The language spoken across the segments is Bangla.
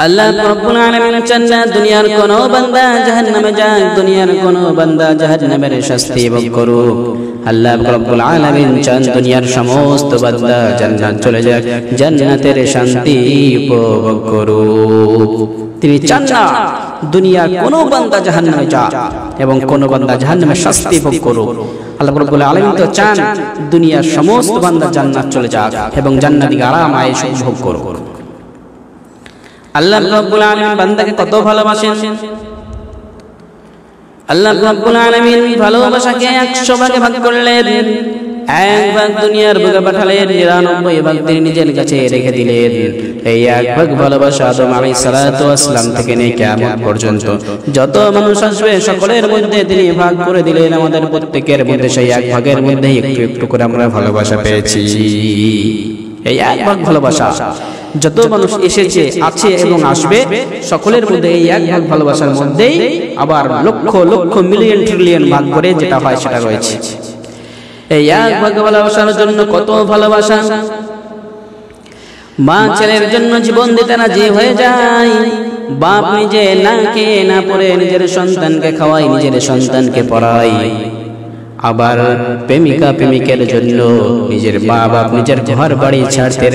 আল্লাহ রাব্বুল আলামিন চান না দুনিয়ার কোন বান্দা জাহান্নামে যাক, দুনিয়ার কোন বান্দা জাহান্নামের শাস্তি ভোগ করুক। আল্লাহ রাব্বুল আলামিন চান দুনিয়ার সমস্ত বান্দা জান্নাত চলে যাক, জান্নাতের শান্তি উপভোগ করুক। তিনি চান না দুনিয়ার কোন বান্দা জাহান্নামে যাক এবং কোন বান্দা জাহান্নামের শাস্তি ভোগ করুক। আল্লাহ রাব্বুল আলামিন তো চান দুনিয়ার সমস্ত বান্দা জান্নাত চলে যাক এবং জান্নাতি আরাম আয়েশ ভোগ করুক। আল্লাহ রাব্বুল আলামিন বান্দাকে কত ভালোবাসেন। আল্লাহ রাব্বুল আলামিন ভালোবাসাকে 100 ভাগে ভাগ করলেন। এক ভাগ দুনিয়ার বুকে পাঠালেন, 99 ভাগ তিনি নিজের কাছে রেখে দিলেন। এই এক ভাগ ভালোবাসা আদম আলাইহিস সালাতু ওয়াস সালাম থেকে নিয়ে কিয়ামত পর্যন্ত যত মানুষ আসবে সকলের মধ্যে তিনি ভাগ করে দিলেন। আমাদের প্রত্যেকের মধ্যে সেই এক ভাগের মধ্যে একটু একটু করে আমরা ভালোবাসা পেয়েছি। এই এক ভাগ ভালোবাসা যত মানুষ এসেছে, আছে এবং আসবে সকলের মধ্যে এই এক ভাগ ভালোবাসার মধ্যেই আবার লক্ষ লক্ষ মিলিয়ন ট্রিলিয়ন ভাগ করে যেটা হয় সেটা রয়েছে। এই এক ভাগ ভালোবাসার জন্য কত ভালোবাসা। মা ছেলের জন্য জীবন দিতে রাজি হয়ে যায়। বাপ নিজে না খেয়ে না পরে নিজের সন্তানকে খাওয়ায়, নিজের সন্তানকে পড়ায়। আবার প্রেমিকা প্রেমিকের জন্য নিজের মা বাপ নিজের ঘর বাড়ি ছাড়তে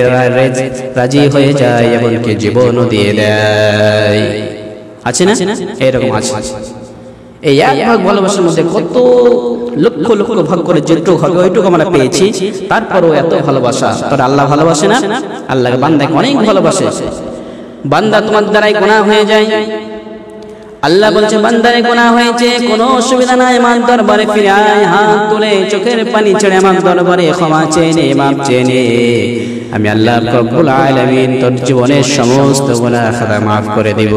রাজি হয়ে যায়, এমনকি জীবনও দিয়ে দেয়। আছে না এরকম? আছে। এই এক ভাগ ভালোবাসার মধ্যে কত লক্ষ লক্ষ ভাগ করে যেটুকু হবে ওইটুকু আমরা পেয়েছি। তারপরও এত ভালোবাসা। তোর আল্লাহ ভালোবাসে না? আল্লাহকে বান্দাকে অনেক ভালোবাসে। বান্দা তোমার দ্বারাই গুনাহ হয়ে যায়। আল্লাহ বলছে বান্দারে গুনাহ হয়েছে, কোনো অসুবিধা নাই, আমার দরবারে ফিরে আয়, হাত তুলে চোখের পানি ছেড়ে আমার দরবারে ক্ষমা চেয়ে নে, মাফ চেয়ে নে। আমি আল্লাহ রাব্বুল আলামিন তোর জীবনের সমস্ত গুনাহ খাতা মাফ করে দিব।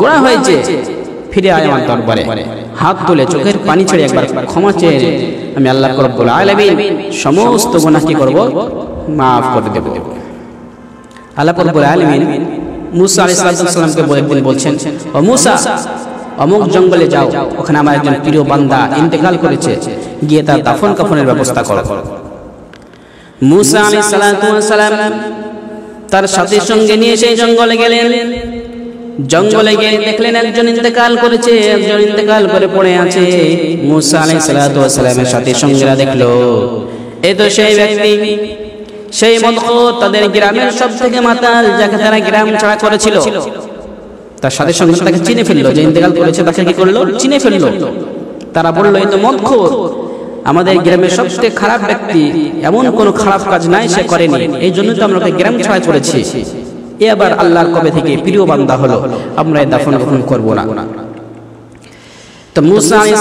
গুনাহ হয়েছে, ফিরে আয় আমার দরবারে, হাত তুলে চোখের পানি ছেড়ে একবার ক্ষমা চেয়ে নে। আমি আল্লাহ রাব্বুল আলামিন সমস্ত গুনাহ কি করব? মাফ করে দেব। আল্লাহ রাব্বুল আলামিন মুসা আলাইহিস সালামকে একদিন বলছেন, ও মুসা, অমুক জঙ্গলে যাও, ওখানে আমার একজন প্রিয় বান্দা ইন্তেকাল করেছে, গিয়ে তার দাফন কাফনের ব্যবস্থা করো। মুসা আলাইহিস সালাম তার সাথীর সঙ্গে নিয়ে সেই জঙ্গলে গেলেন। জঙ্গলে গিয়ে দেখলেন একজন ইন্তেকাল করেছে, একজন ইন্তেকাল করে পড়ে আছে। মুসা আলাইহিস সালামের সাথীর সঙ্গীরা দেখলো এই তো সেই ব্যক্তি, সেই মদখোর, তাদের গ্রামের সব থেকে মাতাল, যাকে তারা গ্রাম ছাড়া করেছিল। তার সাথে সঙ্গে তাকে চিনে ফেললো, যে ইন্তেকাল করেছে তাকে কি করলো? চিনে ফেললো। তারা বললো এই তো মদখোর, আমাদের গ্রামের সবচেয়ে খারাপ ব্যক্তি, এমন কোনো খারাপ কাজ নাই সে করেনি, এই জন্য তো আমরা ওকে গ্রাম ছাড়া করেছি। এ আবার আল্লাহর কবে থেকে প্রিয় বান্দা হলো, আমরা এই দাফন কাফন করব না। তো মুসা আলাইহিস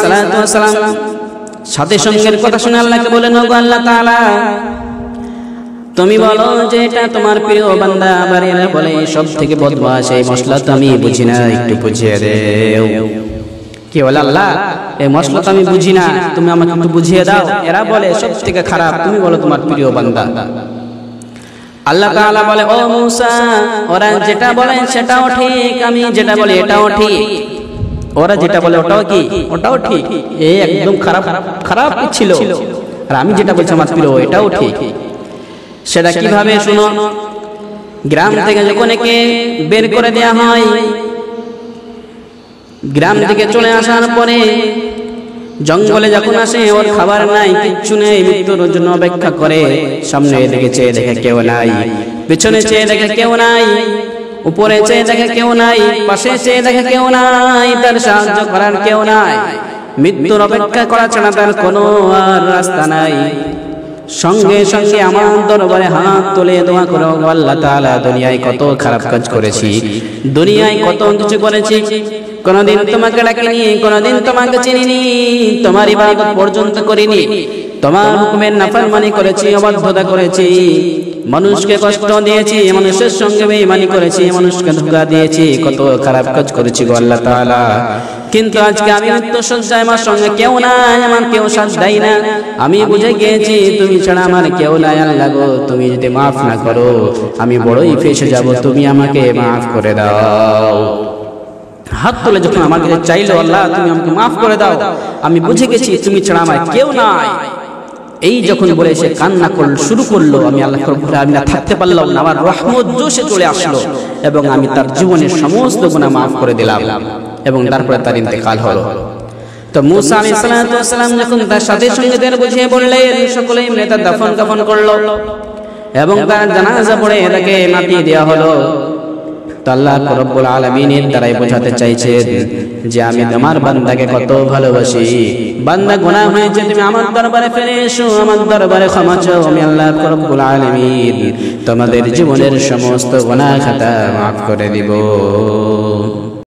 সালাম সাথে সঙ্গের কথা শুনে আল্লাহকে বলেন, ওগো আল্লাহ তাআলা, তুমি বলো যে এটা তোমার প্রিয় বান্দা, আবার এরা বলে সব থেকে বদমাশ, এই মশলা তো আমি বুঝি না, একটু বুঝিয়ে দেও। কি বলে আল্লাহ, এই মশলা তো আমি বুঝি না, তুমি আমাকে একটু বুঝিয়ে দাও। এরা বলে সব থেকে খারাপ, তুমি বলো তোমার প্রিয় বান্দা। আল্লাহ তাআলা বলে, ও মুসা, ওরা যেটা বলে সেটাও ঠিক, আমি যেটা বলি এটাও ঠিক। ওরা যেটা বলে ওটাও কি? ওটাও ঠিক। এই একদম খারাপ খারাপ ছিল, আর আমি যেটা বলছি আমার প্রিয় এটাও ঠিক। সেটা কিভাবে শুনো। গ্রাম থেকে যখন একে বের করে দেয়া হয়, গ্রাম থেকে চলে আসার পরে জঙ্গলে যখন আসে, ওর খাবার নাই, কিচ্ছু নেই, মৃত্যুর জন্য অপেক্ষা করে। সামনে এদিকে চেয়ে দেখে কেউ নাই, পিছনে চেয়ে দেখে কেউ নাই, উপরে চেয়ে দেখে কেউ নাই, পাশে চেয়ে দেখে কেউ নাই, তার সাহায্য করার কেউ নাই। মৃত্যুর অপেক্ষা করা ছাড়া তার কোনো আর রাস্তা নাই। সঙ্গে সঙ্গে আমার দরবারে হাত তুলে দোয়া করো, আল্লাহ তাআলা, দুনিয়ায় কত খারাপ কাজ করেছি, দুনিয়ায় কত কিছু করেছি, কোনদিন তোমাকে ডাকিনি, কোনদিন তোমাকে চিনিনি, তোমার ইবাদত পর্যন্ত করিনি, তোমার হুকুমের নাফরমানি করেছি, অবাধ্যতা করেছি, মানুষকে কষ্ট দিয়েছি, মানুষের সঙ্গে বেঈমানি করেছি, মানুষকে ধোঁকা দিয়েছি, কত খারাপ কাজ করেছি গো আল্লাহ তাআলা। কিন্তু আজকে আমি মৃত্যুশয্যায়, আমার সঙ্গে কেউ নাই, আমার কেউ সাথ দেয় না। আমি বুঝে গিয়েছি তুমি ছাড়া আমার কেউ নাই। আল্লাহ গো, তুমি যদি মাফ না করো আমি বড়ই ফেঁসে যাব, তুমি আমাকে মাফ করে দাও। হাত তুলে যখন আমার কাছে চাইলো, আল্লাহ তুমি আমাকে মাফ করে দাও, আমি বুঝে গেছি তুমি ছাড়া আমার কেউ নাই। এই যখন বলে সে কান্না শুরু করলো, আমি আল্লাহ রাব্বুল আলামিন থাকতে পারলাম না, আমার রহমত জোশে চলে আসলো এবং আমি তার জীবনের সমস্ত গুনাহ মাফ করে দিলাম এবং তারপরে তার ইন্তেকাল হলো। তো মূসা আলাইহিস সালাম যখন তার সাথে সঙ্গীদের বুঝিয়ে বললেন, সকলেই মিলে তার দাফন কাফন করলো এবং তার জানাজা পড়ে তাকে মাটি দেওয়া হলো। তো আল্লাহ রাব্বুল আলামিনের দ্বারাই বোঝাতে চাইছেন যে আমি তোমার বান্দাকে কত ভালোবাসি। বান্দা গুনাহ হয়েছে, তুমি আমার দরবারে ফিরে এসো, আমার দরবারে ক্ষমা চাও, আমি আল্লাহ রাব্বুল আলামিন তোমাদের জীবনের সমস্ত গুনাহ খাতা মাফ করে দিব।